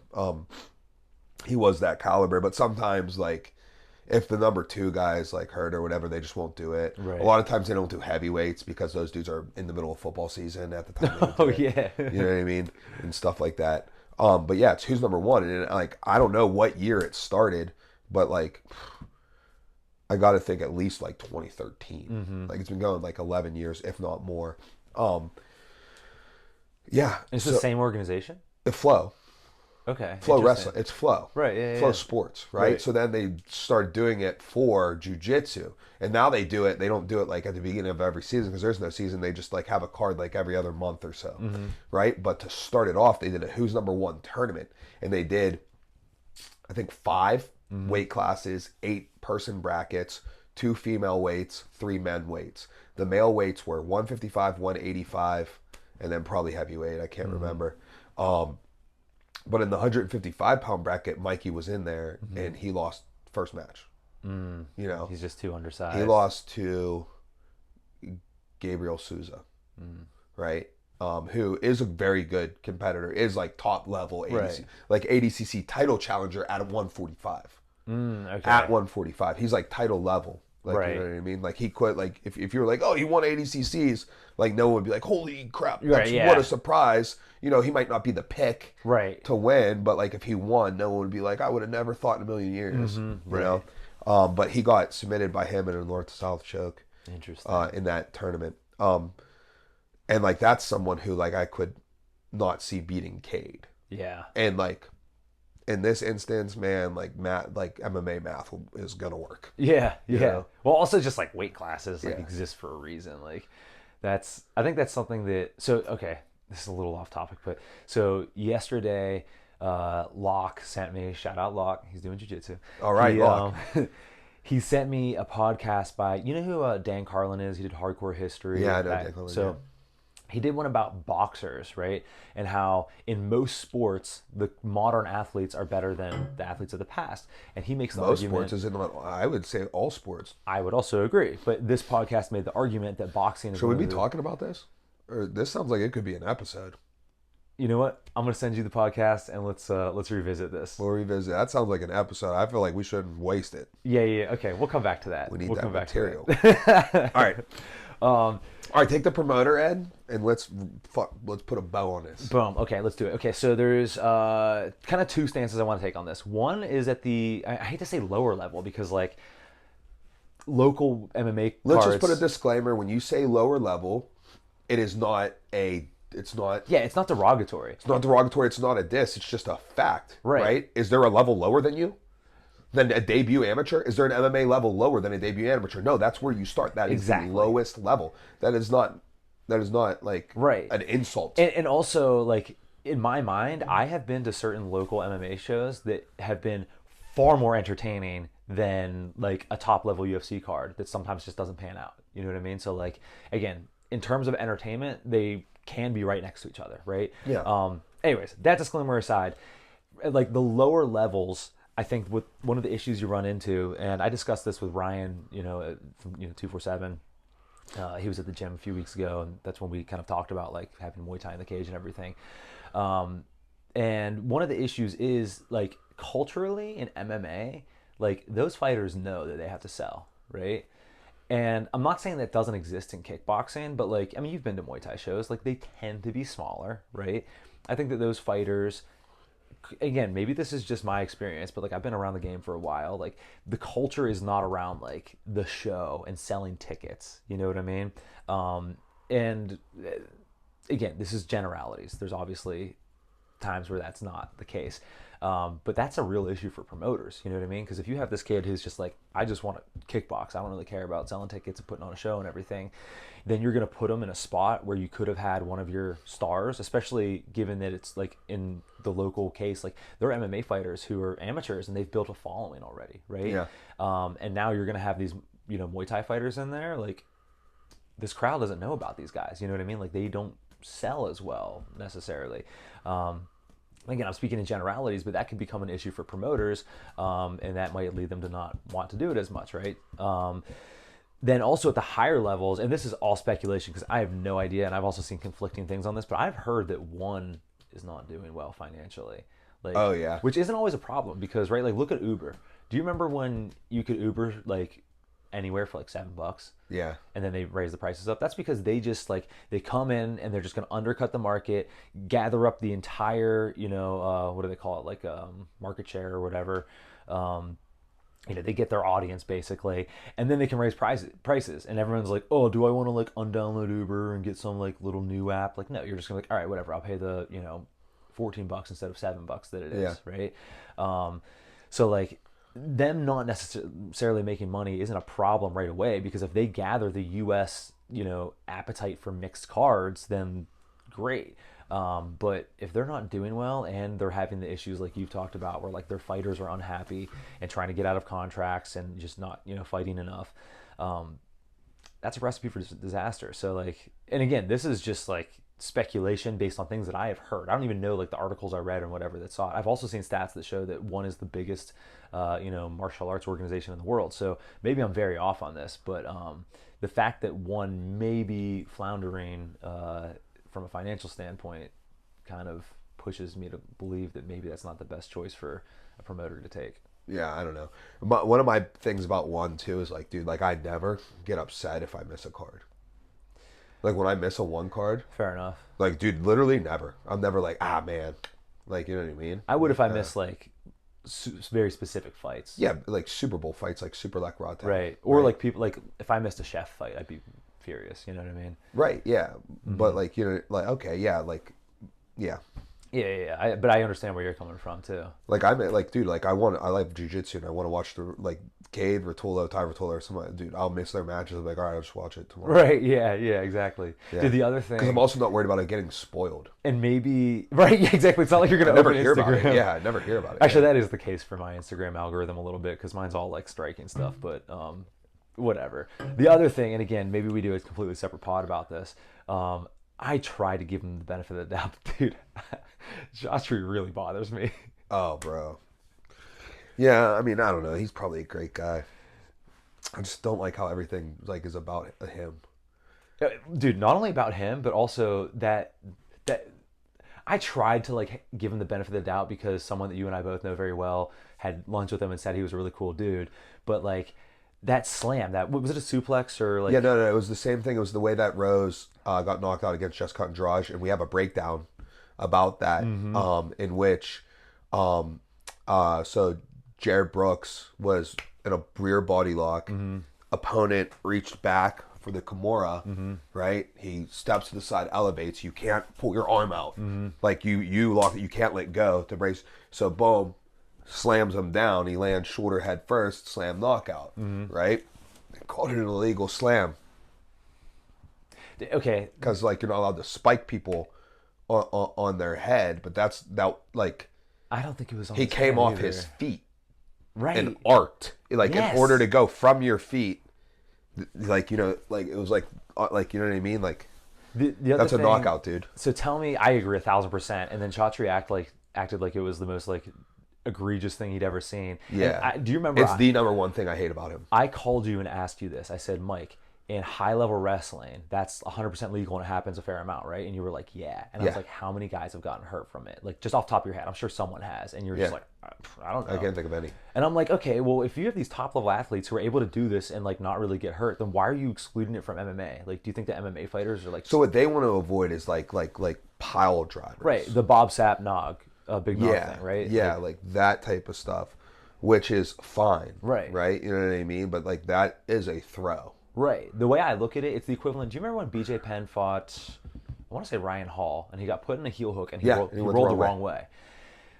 He was that caliber, but sometimes like if the number two guy's like hurt or whatever, they just won't do it. Right. A lot of times they don't do heavyweights because those dudes are in the middle of football season at the time. They Oh would do it. yeah. You know what I mean? And stuff like that. But yeah, it's Who's Number One, and like I don't know what year it started, but like I got to think at least like 2013. Like it's been going like 11 years, if not more. Yeah, It's the same organization. the Flow Okay. Flow interesting. Wrestling. It's Flow. Right, yeah, Flow yeah. Sports, right? So then they started doing it for jiu-jitsu. And now they do it, they don't do it like at the beginning of every season because there's no season. They just like have a card like every other month or so, right? But to start it off, they did a Who's Number One tournament. And they did, I think, 5 weight classes, 8-person brackets, 2 female weights, 3 men weights. The male weights were 155, 185, and then probably heavyweight. I can't remember. But in the 155-pound bracket, Mikey was in there, and he lost first match. You know, He's just too undersized. he lost to Gabriel Souza, right? Who is a very good competitor, is like top level ADC, Right. like ADCC title challenger at 145. Okay. At 145, he's like title level. Like, Right. you know what I mean? Like he quit. Like if you were like, oh, he won ADCCs, like no one would be like, holy crap, that's Right, yeah. what a surprise. You know, he might not be the pick Right. to win, but like if he won, no one would be like, I would have never thought in a million years. You know, but he got submitted by him in a north to south choke. Interesting. In that tournament. And like that's someone who like I could not see beating Cade. Yeah. And like in this instance, man, like MMA math is gonna work. Yeah. Yeah. know? Well, also just like weight classes like Yeah. exist for a reason. Like I think that's something that, so, okay, this is a little off topic, but so yesterday, Locke sent me, shout out Locke, he's doing jiu-jitsu. All right, Locke. He sent me a podcast by, you know who Dan Carlin is? He did Hardcore History. Yeah, I know That- Dan Carlin, So yeah. he did one about boxers, right? And how in most sports, the modern athletes are better than the athletes of the past. And he makes the Most argument. sports is in, I would say all sports. I would also agree. But this podcast made the argument that boxing is Should we one be of the- talking about this? Or this sounds like it could be an episode. You know what? I'm gonna send you the podcast and let's revisit this. We'll revisit. That sounds like an episode. I feel like we shouldn't waste it. Yeah. Okay, we'll come back to that. We need we'll that come back material. To that. All right. All right, take the promoter, Ed, and let's put a bow on this. Boom. Okay, let's do it. Okay, so there's kind of 2 stances I want to take on this. One is at the, I hate to say lower level because like local MMA Let's cards, just put a disclaimer. When you say lower level, it is not a. It's not. yeah, it's not derogatory. It's not derogatory. It's not a diss. It's just a fact. Right. Is there a level lower than you? Than a debut amateur? Is there an MMA level lower than a debut amateur? No, that's where you start. That is Exactly. the lowest level. That is not like Right. an insult. And also, like, in my mind, I have been to certain local MMA shows that have been far more entertaining than, like, a top-level UFC card that sometimes just doesn't pan out. You know what I mean? So, like, again, in terms of entertainment, they can be right next to each other, right? Yeah. Anyways, that disclaimer aside, like, the lower levels, I think with one of the issues you run into, and I discussed this with Ryan, from 247, He was at the gym a few weeks ago, and that's when we kind of talked about like having Muay Thai in the cage and everything. And one of the issues is like culturally in MMA, like those fighters know that they have to sell, right? And I'm not saying that doesn't exist in kickboxing, but like, I mean, you've been to Muay Thai shows, like they tend to be smaller, right? I think that those fighters, again, maybe this is just my experience, but like I've been around the game for a while. Like the culture is not around like the show and selling tickets. You know what I mean? And again, this is generalities. There's obviously times where that's not the case. But that's a real issue for promoters. You know what I mean? Because if you have this kid who's just like, I just want to kickbox, I don't really care about selling tickets and putting on a show and everything, then you're going to put them in a spot where you could have had one of your stars, especially given that it's like in the local case, like they're MMA fighters who are amateurs and they've built a following already, right? Yeah. And now you're going to have these, you know, Muay Thai fighters in there. Like this crowd doesn't know about these guys. You know what I mean? Like they don't sell as well necessarily. Again, I'm speaking in generalities, but that could become an issue for promoters, and that might lead them to not want to do it as much, right? Then also at the higher levels, and this is all speculation because I have no idea, and I've also seen conflicting things on this, but I've heard that one is not doing well financially. Like, Oh, yeah. which isn't always a problem because, right, like look at Uber. Do you remember when you could Uber like anywhere for like $7? Yeah. And then they raise the prices up? That's because they just like, they come in and they're just going to undercut the market, gather up the entire, you know, what do they call it? Like market share or whatever. You know, they get their audience basically, and then they can raise prices. And everyone's like, oh, do I want to like undownload Uber and get some like little new app? Like, no, you're just gonna like, all right, whatever. I'll pay the, you know, $14 instead of $7 that it is, Yeah. right? So like, them not necessarily making money isn't a problem right away, because if they gather the U.S., you know, appetite for mixed cards, then great. But if they're not doing well and they're having the issues like you've talked about, where like their fighters are unhappy and trying to get out of contracts and just not, you know, fighting enough, that's a recipe for disaster. So like, and again, this is just like speculation based on things that I have heard. I don't even know like the articles I read and whatever that saw it. I've also seen stats that show that one is the biggest, you know, martial arts organization in the world. So maybe I'm very off on this, but the fact that one may be floundering from a financial standpoint kind of pushes me to believe that maybe that's not the best choice for a promoter to take. Yeah, I don't know. But one of my things about one too is like, dude, like I never get upset if I miss a card. Like when I miss a one card, Fair enough. like, dude, literally never. I'm never like, ah, man. Like, you know what I mean? I would if I miss like very specific fights. Yeah, like Super Bowl fights, like Super Lek Rata. Right. Or like people, like if I missed a chef fight, I'd be furious. You know what I mean? Right, yeah. But like, you know, like, okay, yeah, like, yeah. Yeah. But I understand where you're coming from too. Like, I'm like, dude, like, I like jiu-jitsu and I want to watch the, like, Cade, Rotolo, Ty Rotolo, or something. Dude, I'll miss their matches. I'm like, all right, I'll just watch it tomorrow. Right. Yeah. Exactly. Yeah. Dude, the other thing, Because I'm also not worried about it getting spoiled. and maybe right. Yeah. Exactly. It's not like you're I gonna never open hear Instagram. about it. Yeah, I never hear about it. Actually, yeah. that is the case for my Instagram algorithm a little bit, because mine's all like striking stuff. But whatever. The other thing, and again, maybe we do a completely separate pod about this. I try to give him the benefit of the doubt, dude. Josh Tree really bothers me. Oh, bro. Yeah, I mean, I don't know. He's probably a great guy. I just don't like how everything like is about him. Dude, not only about him, but also that I tried to like give him the benefit of the doubt because someone that you and I both know very well had lunch with him and said he was a really cool dude. But like that slam, that was it a suplex or like? Yeah, no, it was the same thing. It was the way that Rose got knocked out against Jessica Andrade, and we have a breakdown about that, in which, so Jared Brooks was in a rear body lock. Opponent reached back for the Kimura, right? He steps to the side, elevates. You can't pull your arm out, like you lock it. You can't let go to brace. So boom, slams him down. He lands shoulder head first, slam knockout, right? They called it an illegal slam Okay, because like you're not allowed to spike people on their head, but that like I don't think it was on he his came head off either. his feet Right. and arced, like Yes. in order to go from your feet, like, you know, like it was like you know what I mean, like The other that's a thing- knockout, dude. So tell me, I agree 1,000%. And then Chatri acted like it was the most like egregious thing he'd ever seen. Yeah. And do you remember? It's the number one thing I hate about him. I called you and asked you this. I said, Mike, in high level wrestling, that's 100% legal and it happens a fair amount, right? And you were like, yeah. And I was Yeah. like, how many guys have gotten hurt from it? Like, just off the top of your head, I'm sure someone has. And you're just Yeah. like, I don't know. I can't think of any. And I'm like, okay, well, if you have these top level athletes who are able to do this and like not really get hurt, then why are you excluding it from MMA? Like, do you think the MMA fighters are like, So what they want to avoid is like pile drivers. right, the Bob Sapp Nog, big Nog Yeah. thing, right? Yeah, like that type of stuff, which is fine. Right. Right. You know what I mean? But like that is a throw. Right. The way I look at it, it's the equivalent. Do you remember when BJ Penn fought, I want to say Ryan Hall, and he got put in a heel hook and he Yeah, rolled, and he he went rolled the the wrong wrong way.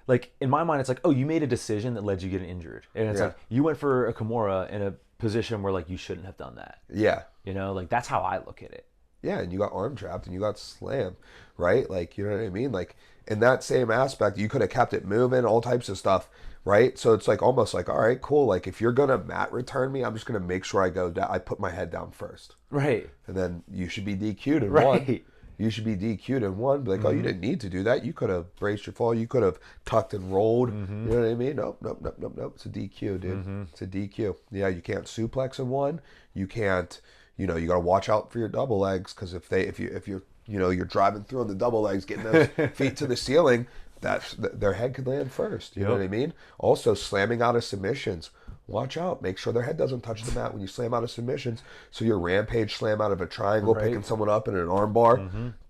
Like, in my mind, it's like, oh, you made a decision that led you getting injured. And it's Yeah. like, you went for a Kimura in a position where, like, you shouldn't have done that. Yeah. You know, like, that's how I look at it. Yeah, and you got arm trapped and you got slammed, right? Like, you know what I mean? Like, in that same aspect, you could have kept it moving, all types of stuff, right? So it's like almost like, all right, cool. Like, if you're gonna mat return me, I'm just gonna make sure I go down. I put my head down first, Right. and then you should be DQ'd in Right. one. You should be DQ'd in one. Be like, oh, you didn't need to do that. You could have braced your fall. You could have tucked and rolled. You know what I mean? Nope, nope, nope, nope, nope. It's a DQ, dude. It's a DQ. Yeah, you can't suplex in one. You can't. You know, you got to watch out for your double legs because if you're driving through on the double legs, getting those feet to the ceiling, their head could land first. You know what I mean? Also, slamming out of submissions. Watch out. Make sure their head doesn't touch the mat when you slam out of submissions. So your rampage slam out of a triangle, Right. picking someone up in an arm bar,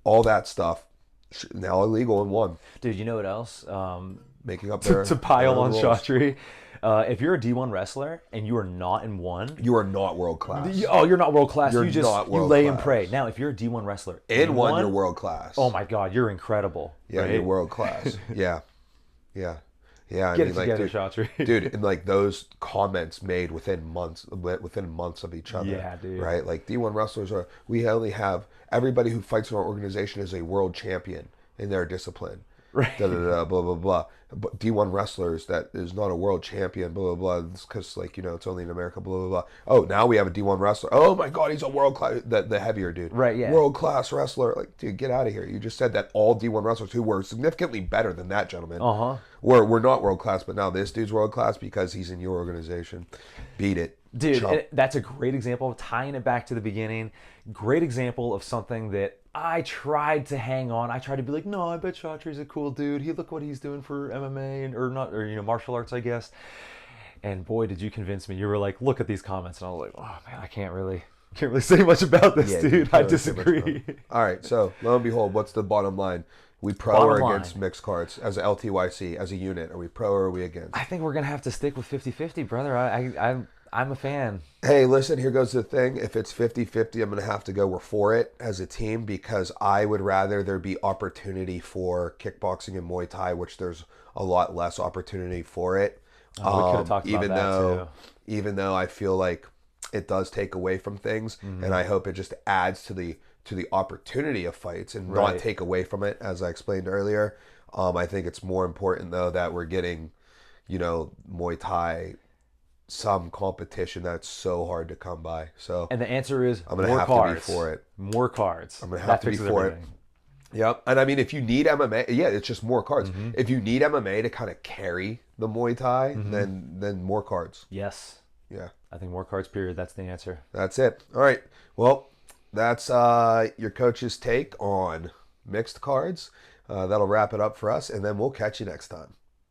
all that stuff. Now illegal in one. Dude, you know what else? Making up their To pile their on rules. Shotri, if you're a D1 wrestler and you are not in one, You are not world class. you're not world class. You're You just not you world lay and class. pray. Now, if you're a D1 wrestler In one, you're world class. oh my God, you're incredible. Yeah, right? you're world class. Yeah. Yeah. Yeah. I Get mean, it together, dude, Shotri. dude, and like those comments made within months of each other. Yeah, dude. Right? Like D1 wrestlers we only have everybody who fights in our organization is a world champion in their discipline. Right. Da, da, da, blah, blah, blah. But D1 wrestlers that is not a world champion, blah, blah, blah. Because, like, you know, it's only in America, blah, blah, blah. Oh, now we have a D1 wrestler. Oh, my God, he's a world class, the heavier dude. Right, yeah. World class wrestler. Like, dude, get out of here. You just said that all D1 wrestlers who were significantly better than that gentleman were not world class, but now this dude's world class because he's in your organization. Beat it. Dude, Chump. and that's a great example of tying it back to the beginning. Great example of something that I tried to hang on. I tried to be like, no, I bet Chaudhry's a cool dude. Look what he's doing for MMA or martial arts, I guess. And boy, did you convince me. You were like, look at these comments, and I was like, oh man, I can't really say much about this, Yeah, dude. you I can't really say much about disagree. All right, so lo and behold, what's the bottom line? We pro Bottom or line. against mixed cards as a LTYC, as a unit? Are we pro or are we against? I think we're gonna have to stick with 50-50, brother. I'm a fan. Hey, listen, here goes the thing. If it's 50-50, I'm going to have to go we're for it as a team because I would rather there be opportunity for kickboxing and Muay Thai, which there's a lot less opportunity for it. We could have talked about that, too. Even though I feel like it does take away from things, and I hope it just adds to the opportunity of fights and Right. not take away from it, as I explained earlier. I think it's more important, though, that we're getting, Muay Thai some competition that's so hard to come by. So And the answer is I'm gonna more have cards. to be for it. More cards. I'm gonna have That to be fixes for everything. it. Yep. And I mean, if you need MMA, yeah, it's just more cards. If you need MMA to kind of carry the Muay Thai, then more cards. Yes. Yeah, I think more cards, period. That's the answer. that's it. All right. Well, that's your coach's take on mixed cards. That'll wrap it up for us, and then we'll catch you next time.